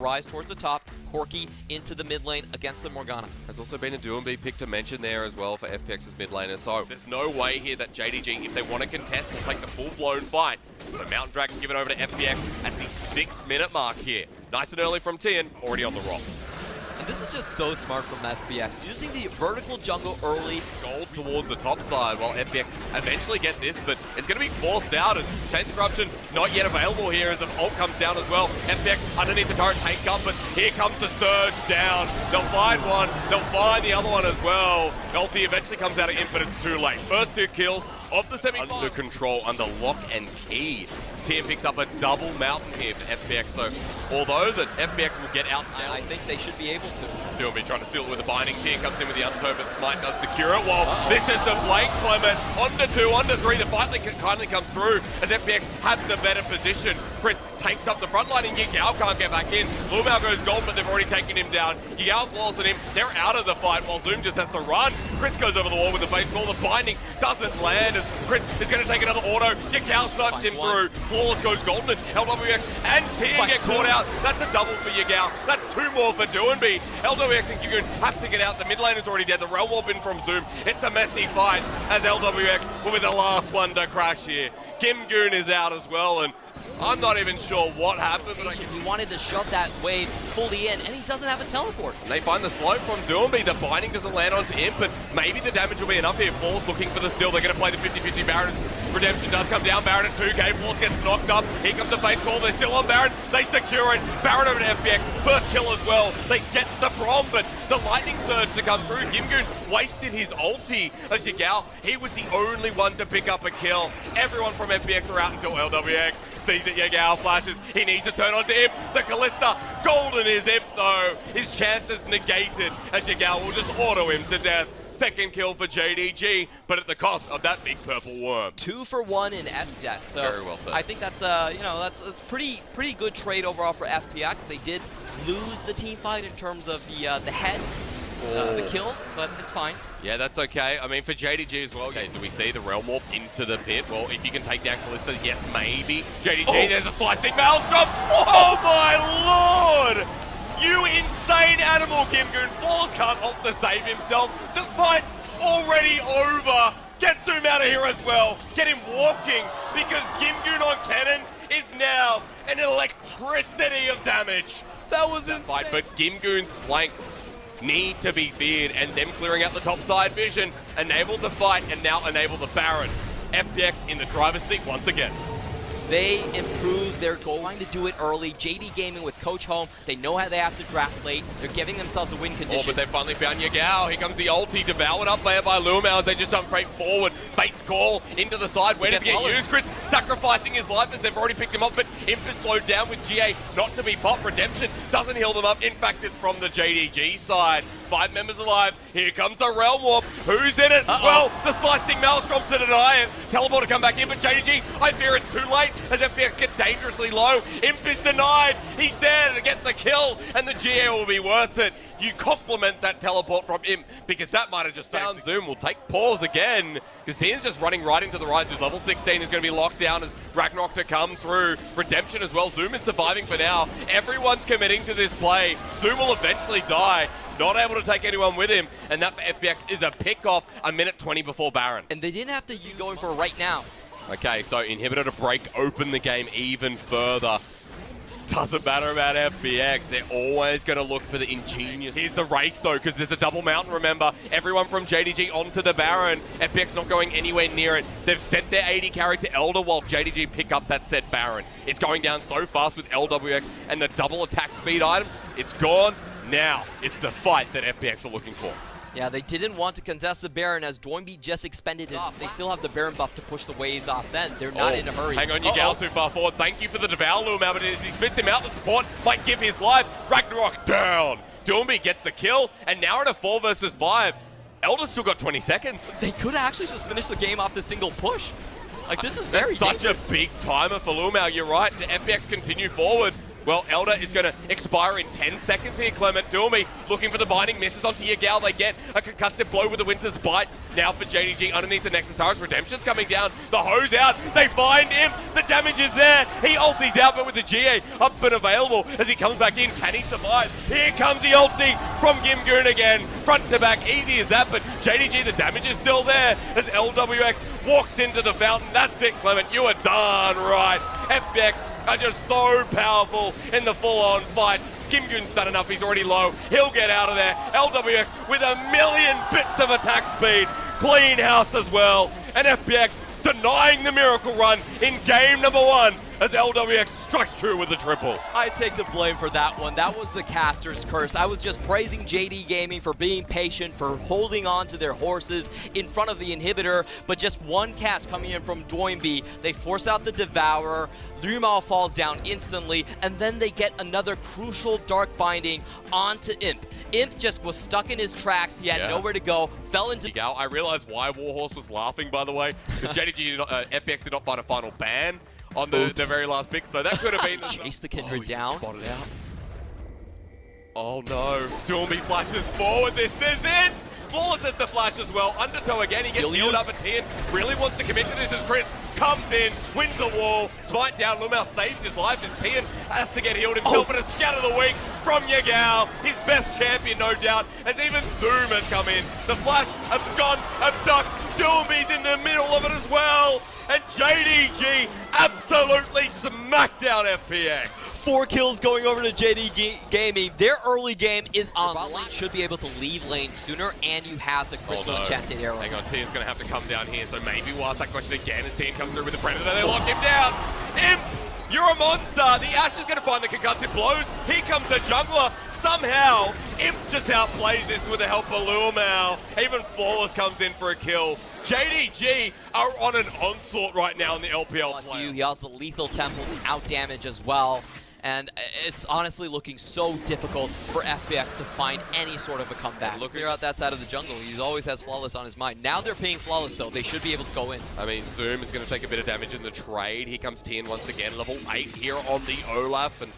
Rise towards the top, Corki into the mid lane against the Morgana. There's also been a Duumbi pick to mention there as well for FPX's mid laner, so there's no way here that JDG, if they want to contest, will take the full-blown fight. So Mountain Dragon given over to FPX at the 6-minute mark here. Nice and early from Tien, already on the rock. And this is just so smart from FPX, using the vertical jungle early. Gold towards the top side while FPX eventually get this, but it's going to be forced out as Chains of Corruption not yet available here as the ult comes down as well. FPX underneath the turret take up, but here comes the surge down. They'll find one, they'll find the other one as well. Ulti eventually comes out of Imp, but it's too late. First 2 kills of the semi-final. Under control, under lock and key. Tien picks up a double mountain here for FPX, so although that FPX will get out, I think they should be able to. Duumbi trying to steal it with a binding. Tien comes in with the undertow, but Smite does secure it. Well, this is the flank, Clement. Onto 2, onto 3. The fight kindly comes through as FPX has the better position. Chris takes up the front line and Yigao can't get back in. Lumao goes gold, but they've already taken him down. Yigao falls at him. They're out of the fight while Zoom just has to run. Chris goes over the wall with the base ball. The binding doesn't land as Chris is going to take another auto. Yigao snipes him through. Flawless goes golden. LWX and Tien get caught out. That's a double for Yigao. That's 2 more for Duumbi. LWX and Gigun have to get out. The mid lane is already dead. The rail warp in from Zoom. It's a messy fight as LWX will be the last one to crash here. Gigun is out as well, and I'm not even sure what happened, but he wanted to shove that wave fully in, and he doesn't have a teleport. And they find the slope from Duumbi. The binding doesn't land onto Imp, but maybe the damage will be enough here. Falls looking for the steal. They're going to play the 50-50 Baron. Redemption does come down. Baron at 2k. Falls gets knocked up. Here comes the face call. They're still on Baron. They secure it. Baron over to FPX. First kill as well. They get the Brom, but the lightning surge to come through. Gimgoon wasted his ulti as Yigao. He was the only one to pick up a kill. Everyone from FPX are out until LWX. Sees that Yigao flashes. He needs to turn onto Imp. The Callista. Golden is Imp though. His chances negated as Yigao will just auto him to death. Second kill for JDG, but at the cost of that big purple worm. 2 for 1 in FDET. So very well said. I think that's that's a pretty good trade overall for FPX. They did lose the team fight in terms of the heads, the kills, but it's fine. Yeah, that's okay. I mean, for JDG as well, okay, do we see the Realm Warp into the pit? Well, if you can take down Callista, yes, maybe. JDG, there's a slicing Maelstrom. Oh my lord! You insane animal, Gimgoon. Falls can't hope to save himself. The fight's already over. Get Zoom out of here as well. Get him walking, because Gimgoon on cannon is now an electricity of damage. That was insane. Fight, but Gimgoon's flanks need to be feared, and them clearing out the top side vision enabled the fight and now enable the Baron. FPX in the driver's seat once again. They improved their goal, trying to do it early. JD Gaming with Coach home, they know how they have to draft late. They're giving themselves a win condition. Oh, but they finally found Yigao. Here comes the ulti, devoured up there by Lumao as they just jump straight forward. Fate's call into the side. Where does he get used? Chris sacrificing his life as they've already picked him up, but Imp is slowed down with GA not to be popped. Redemption doesn't heal them up. In fact, it's from the JDG side. 5 members alive. Here comes the Realm Warp. Who's in it? Well, the slicing Maelstrom to deny it. Teleport to come back in, but JDG, I fear it's too late as FPX gets dangerously low. Imp is denied. He's there to get the kill, and the GA will be worth it. You compliment that teleport from Imp, because that might have just found Zoom. Will take pause again, because Tien's just running right into the Rise, who's level 16 is going to be locked down as Ragnarok to come through. Redemption as well. Zoom is surviving for now. Everyone's committing to this play. Zoom will eventually die. Not able to take anyone with him, and that for FPX is a pick-off a minute 20 before Baron. And they didn't have to going for it right now. Okay, so Inhibitor to break open the game even further. Doesn't matter about FPX, they're always going to look for the ingenious. Here's the race though, because there's a double mountain, remember. Everyone from JDG onto the Baron. FPX not going anywhere near it. They've sent their AD carry to Elder while JDG pick up that set Baron. It's going down so fast with LWX and the double attack speed items. It's gone. Now, it's the fight that FPX are looking for. Yeah, they didn't want to contest the Baron as Duumbi just expended his. They still have the Baron buff to push the waves off then. They're not in a hurry. Hang on, Yigao too far forward. Thank you for the devour, Lumao, but as he spits him out, the support might give his life. Ragnarok down. Duumbi gets the kill, and now at a 4 versus 5. Elder's still got 20 seconds. They could actually just finish the game off the single push. Like, this is very such dangerous. A big timer for Lumao, you're right. The FPX continue forward. Well, Elder is going to expire in 10 seconds here, Clement. Doomy looking for the binding, misses onto Yagal. They get a concussive blow with the Winter's Bite. Now for JDG underneath the Nexus Towers. Redemption's coming down. The hose out. They find him. The damage is there. He ultis out, but with the GA up and available as he comes back in. Can he survive? Here comes the ulti from Gimgoon again. Front to back, easy as that, but JDG, the damage is still there as LWX walks into the fountain. That's it, Clement. You are darn right. FPX are just so powerful in the full-on fight. Gimgoon's done enough. He's already low. He'll get out of there. LWX with a million bits of attack speed. Clean house as well. And FPX denying the miracle run in game number 1 as LWX strikes true with the triple. I take the blame for that one. That was the caster's curse. I was just praising JD Gaming for being patient, for holding on to their horses in front of the inhibitor, but just one catch coming in from Doinby. They force out the Devourer, Lumal falls down instantly, and then they get another crucial dark binding onto Imp. Imp just was stuck in his tracks. He had nowhere to go, fell into... I realized why Warhorse was laughing, by the way, because JDG, FPX did not find a final ban on the very last pick, so that could have been... Chase the Kindred down. Spotted out. Oh no, Doomby flashes forward, this is it! Flawless as the flash as well, Undertow again, he gets healed up at 10, really wants to commit to this as Chris comes in, wins the wall, smite down, Lumel saves his life as Tian has to get healed himself, but a scatter the week from Yagal, his best champion no doubt, as even Zoom has come in. The flash, abscond, abduct, Doomby's in the middle of it as well, and JDG absolutely smacked down FPX. 4 kills going over to JD Gaming. Their early game is on. Bot lane should be able to leave lane sooner, and you have the Crystal Enchanted Arrow. Hang on, Tian's going to have to come down here, so maybe we'll ask that question again as Tian comes through with the Predator. They lock him down. Imp, you're a monster. The Ashe is going to find the concussive blows. Here comes the jungler. Somehow, Imp just outplays this with the help of Luomao. Even Flawless comes in for a kill. JDG are on an onslaught right now in the LPL play. He has a lethal temple to out damage as well. And it's honestly looking so difficult for FPX to find any sort of a comeback. Look, clear out that side of the jungle. He always has Flawless on his mind. Now they're paying Flawless, though. They should be able to go in. I mean, Zoom is going to take a bit of damage in the trade. Here comes Tian once again, level 8 here on the Olaf. And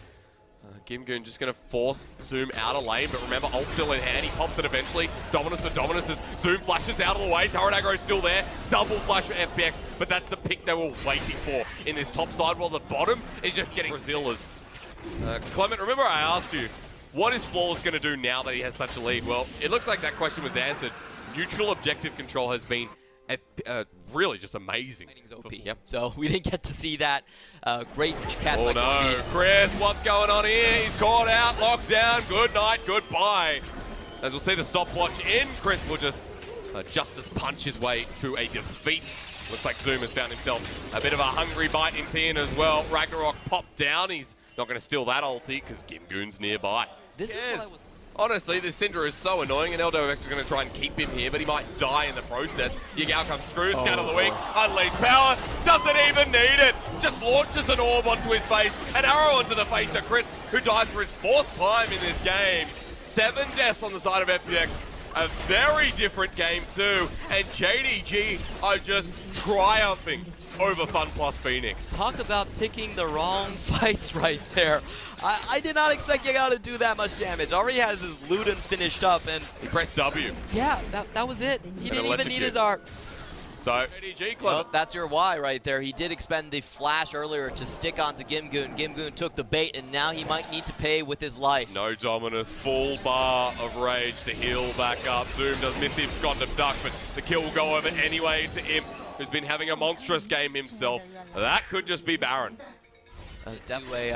Gimgoon just going to force Zoom out of lane. But remember, ult still in hand. He pops it eventually. Dominus for Dominus as Zoom flashes out of the way. Turret aggro still there. Double flash for FPX. But that's the pick they were waiting for in this top side, while the bottom is just getting Brazilers. Clement, remember I asked you, what is Flawless going to do now that he has such a lead? Well, it looks like that question was answered. Neutral objective control has been really just amazing. OP. Yep. So we didn't get to see that. Great catch. Oh no, Chris, what's going on here? He's caught out, locked down. Good night, goodbye. As we'll see the stopwatch in, Chris will just Justice punch his way to a defeat. Looks like Zoom has found himself a bit of a hungry bite in Tian as well. Ragnarok popped down. He's not going to steal that ulti because Gimgoon's nearby. This is what I was... Honestly, this Syndra is so annoying, and LWX is going to try and keep him here, but he might die in the process. Yagal comes through, scatter the weak, unleash power, doesn't even need it, just launches an orb onto his face, an arrow onto the face of Chris, who dies for his 4th time in this game. 7 deaths on the side of FPX. A very different game too, and JDG are just triumphing over FunPlus Phoenix. Talk about picking the wrong fights right there. I did not expect Yagal to do that much damage. Already has his Luden finished up, and he pressed W. Yeah, that was it. He didn't even need his art. So, JDG, well, that's your why right there. He did expend the flash earlier to stick onto Gimgoon. Gimgoon took the bait, and now he might need to pay with his life. No Dominus, full bar of rage to heal back up. Zoom does miss him, Scott and Duck, but the kill will go over anyway to Imp, who's been having a monstrous game himself. That could just be Baron. Definitely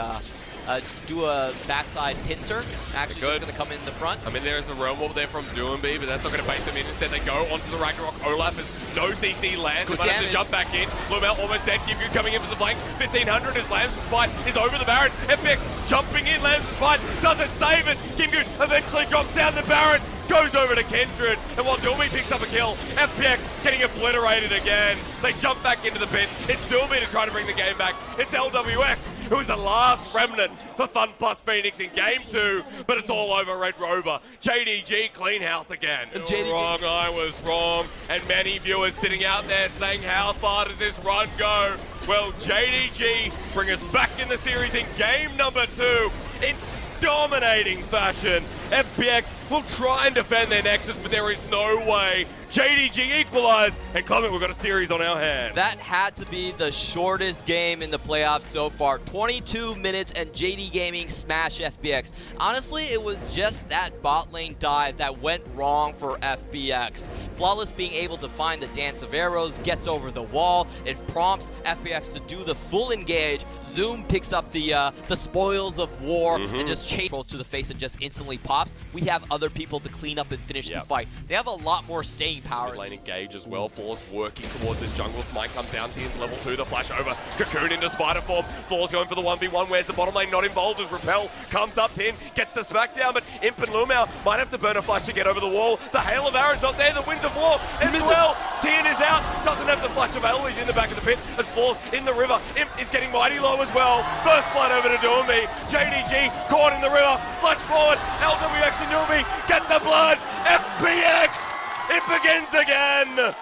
do a backside pincer. Actually, just going to come in the front. I mean, there's a realm wall there from Doomby, but that's not going to bait them in. Instead, they go onto the Ragnarok Olaf, and no CC lands. They might have to jump back in. Lumel almost dead. Gimgoon coming in for the flank. 1500 as lands the spite is over the Baron. FX jumping in, lands the spite, doesn't save it. Gimgoon eventually drops down the Baron. Goes over to Kindred, and while Doomy picks up a kill, FPX getting obliterated again. They jump back into the pit. It's Doomy to try to bring the game back. It's LWX, who is the last remnant for FunPlus Phoenix in Game 2, but it's all over Red Rover. JDG, clean house again. Wrong, I was wrong. And many viewers sitting out there saying, how far does this run go? Well, JDG bring us back back in the series in game number 2 in dominating fashion. FPX will try and defend their Nexus, but there is no way. JDG equalize, and Clement, we've got a series on our hands. That had to be the shortest game in the playoffs so far. 22 minutes and JD Gaming smash FPX. Honestly, it was just that bot lane dive that went wrong for FPX. Flawless being able to find the dance of arrows, gets over the wall. It prompts FPX to do the full engage. Zoom picks up the spoils of war and just chases to the face and just instantly pops. We have other people to clean up and finish the fight. They have a lot more staying power. Mid lane engage as well. Flawless working towards this jungle. Smite comes down to his level 2. The flash over. Cocoon into spider form. Flawless going for the 1v1. Where's the bottom lane? Not involved as Repel comes up to him. Gets the smackdown, but Imp and Lumao might have to burn a flash to get over the wall. The Hail of Arrows not there. The Winds of War as well. Tien is out. Doesn't have the flash available. He's in the back of the pit as Flawless in the river. Imp is getting mighty low as well. First blood over to Doomby. JDG caught in the river. Flash forward. LWX and Doomby get the blood. FPX. It begins again!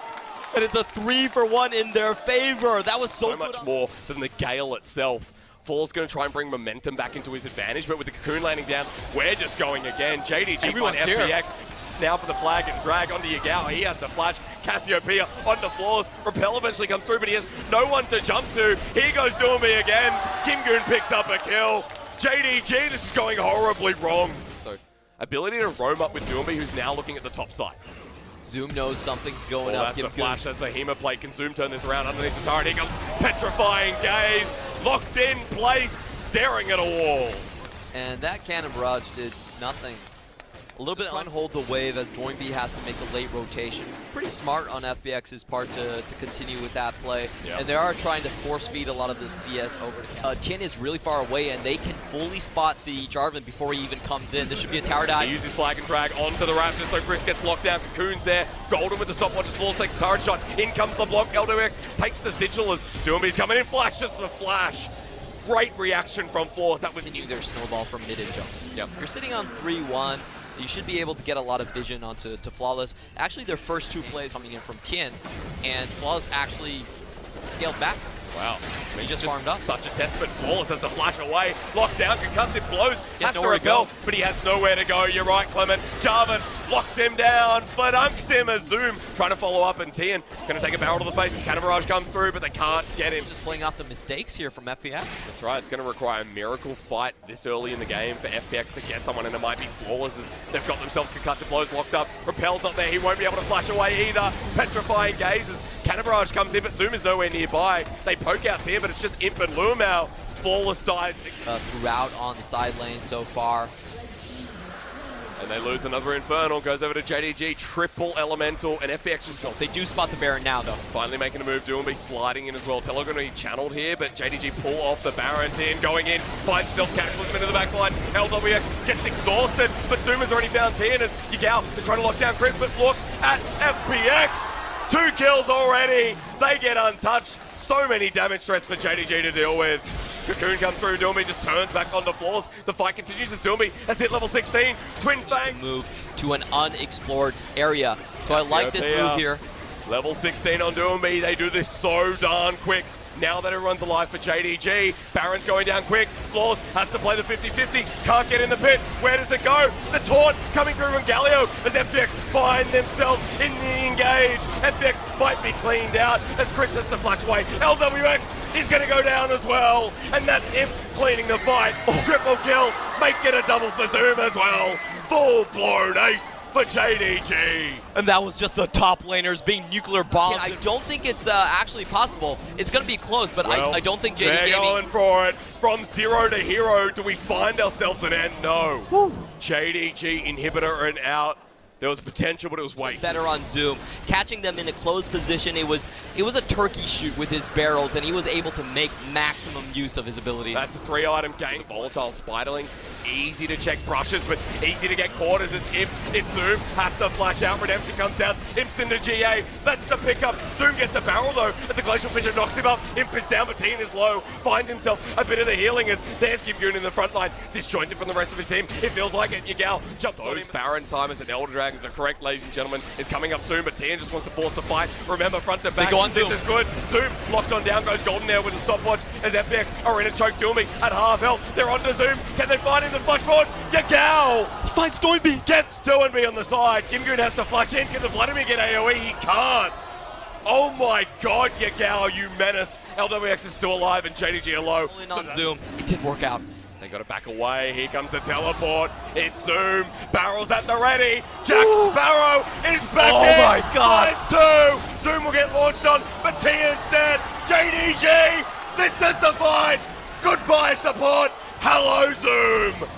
And it's a 3-for-1 in their favor. That was so much more than the Gale itself. Fall's going to try and bring momentum back into his advantage, but with the Cocoon landing down, we're just going again. JDG Everyone's on FPX. Now for the flag and drag onto Yagao. He has to flash. Cassiopeia onto Floors. Repel eventually comes through, but he has no one to jump to. Here goes Doomby again. Kim Goon picks up a kill. JDG, this is going horribly wrong. So, ability to roam up with Doomby, who's now looking at the top side. Zoom knows something's going up. That's the flash, that's a Hema play. Can Zoom turn this around underneath the turret? Here comes Petrifying Gaze, locked in place, staring at a wall. And that Cannon Barrage did nothing. A little bit trying to hold the wave as Doinby has to make a late rotation. Pretty smart on FPX's part to continue with that play. Yep. And they are trying to force feed a lot of the CS over to Tien is really far away, and they can fully spot the Jarvan before he even comes in. This should be a tower dive. He uses flag and drag onto the Raptors, so Chris gets locked down. Cocoon's there. Golden with the stopwatch as Flawless takes a turret shot. In comes the block. LWX takes the sigil as Doomby's coming in. Flashes the flash. Great reaction from Flawless. That was continue their snowball from mid and jump. Yep. You're sitting on 3-1. You should be able to get a lot of vision onto Flawless. Actually, their first 2 plays coming in from Tien, and Flawless actually scaled back. Wow. He just farmed up. Such a testament. Flawless has to flash away. Locked down, concussive blows. Has to nowhere to go. But he has nowhere to go. You're right, Clement. Jarvan locks him down, dunks him as Zoom trying to follow up, and Tien going to take a barrel to the face. Cannon Barrage comes through, but they can't get him. Just playing off the mistakes here from FPX. That's right. It's going to require a miracle fight this early in the game for FPX to get someone, and it might be Flawless as they've got themselves concussive blows locked up. Repel's not there. He won't be able to flash away either. Petrifying Gaze as Cannon Barrage comes in, but Zoom is nowhere nearby. They poke out Tien, but it's just Imp and Lumao. Flawless dies. Throughout on the side lane so far. And they lose another Infernal, goes over to JDG, triple Elemental, and FPX just got. They do spot the Baron now, though. Finally making a move, Doomby sliding in as well. Tello going to be channeled here, but JDG pull off the Baron. Tien going in, finds self-capitalism into the backline. LWX gets exhausted, but Zoom has already found Tien as Yagao is trying to lock down Chris, but look at FPX. 2 kills already. They get untouched. So many damage threats for JDG to deal with. Cocoon comes through, Doomby just turns back onto Floors. The fight continues as Doomby has hit level 16. Twin Fang. Move to an unexplored area. So I like this move here. Level 16 on Doomby. They do this so darn quick. Now that everyone's alive for JDG. Baron's going down quick. Floors has to play the 50-50. Can't get in the pit. Where does it go? The taunt coming through from Galio as FPX find themselves in the engage. FPX might be cleaned out as Chris has to flash away. LWX is going to go down as well. And that's Imp cleaning the fight. Triple kill. Make it a double for Zoom as well. Full-blown ace for JDG. And that was just the top laners being nuclear bombed. I don't think it's actually possible. It's going to be close, but well, I don't think JD they're going for it. From 0 to hero, do we find ourselves an end? No. Woo. JDG inhibitor and out. There was potential, but it was way better on Zoom. Catching them in a closed position, it was a turkey shoot with his barrels, and he was able to make maximum use of his abilities. That's a 3-item gang. Volatile Spiderling, easy to check brushes, but easy to get caught as it's Imp. It's Zoom, has to flash out. Redemption comes down. Imp's into GA. That's the pickup. Zoom gets the barrel though, as the Glacial Fissure knocks him up. Imp is down, but Tien is low. Finds himself a bit of the healing as there's Gibgoon in the front line. Disjointed from the rest of his team. It feels like it. Yagao jumps on him. Baron time as an Elder Dragon seconds are correct, ladies and gentlemen. It's coming up soon, but Tian just wants to force the fight. Remember, front to back. They go on this Zoom. is good. Zoom locked on down, goes Golden there with a stopwatch as FPX are in a choke. Doomy at half health. They're onto Zoom. Can they find him the flash forward? Yagao He finds Doinby. gets Doinby on the side. Kimgoon has to flash in. Can the Vladimir get AoE? He can't. Oh my god, Yagao, you menace. LWX is still alive and JDG are low. In on Zoom. It didn't work out. They got to back away. Here comes the teleport. It's Zoom. Barrel's at the ready. Jack Sparrow is back in. Oh my god. It's two. Zoom will get launched on, but T instead. JDG, this is the fight. Goodbye, support. Hello, Zoom.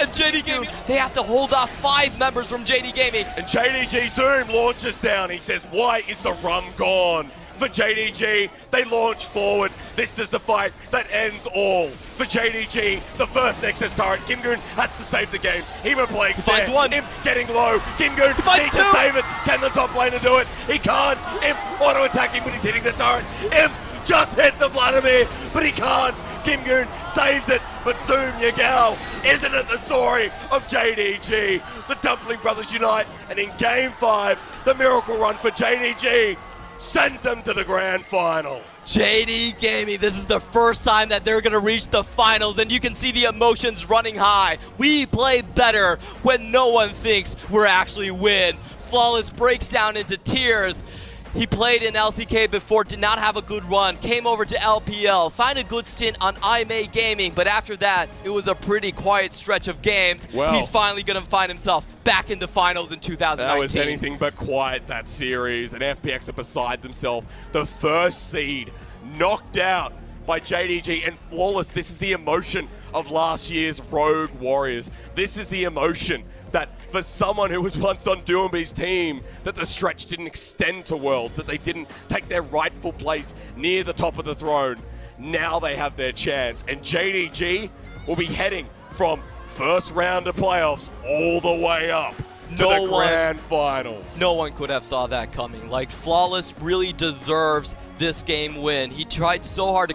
And JD Gaming, they have to hold off 5 members from JD Gaming. And JDG Zoom launches down. He says, why is the rum gone? For JDG, they launch forward. This is the fight that ends all. For JDG, the first Nexus turret, Kimgoon has to save the game. Hemo Plague finds one. Imp getting low. Kimgoon needs to save it. Can the top laner do it? He can't. Imp auto-attacking, but he's hitting the turret. Imp just hit the Vladimir, but he can't. Kimgoon saves it, but Zoom Yagao, isn't it the story of JDG? The Dumpling Brothers unite, and in Game 5, the miracle run for JDG sends them to the grand final. JD Gaming, this is the first time that they're going to reach the finals, and you can see the emotions running high. We play better when no one thinks we're actually win. Flawless breaks down into tears. He played in LCK before, did not have a good run, came over to LPL, found a good stint on IMA Gaming, but after that, it was a pretty quiet stretch of games. Well, he's finally going to find himself back in the finals in 2019. That was anything but quiet, that series, and FPX are beside themselves. The first seed knocked out by JDG and Flawless. This is the emotion of last year's Rogue Warriors. This is the emotion that for someone who was once on Doomby's team, that the stretch didn't extend to Worlds, that they didn't take their rightful place near the top of the throne. Now they have their chance, and JDG will be heading from first round of playoffs all the way up to the grand finals. No one could have saw that coming. Like, Flawless really deserves this game win. He tried so hard to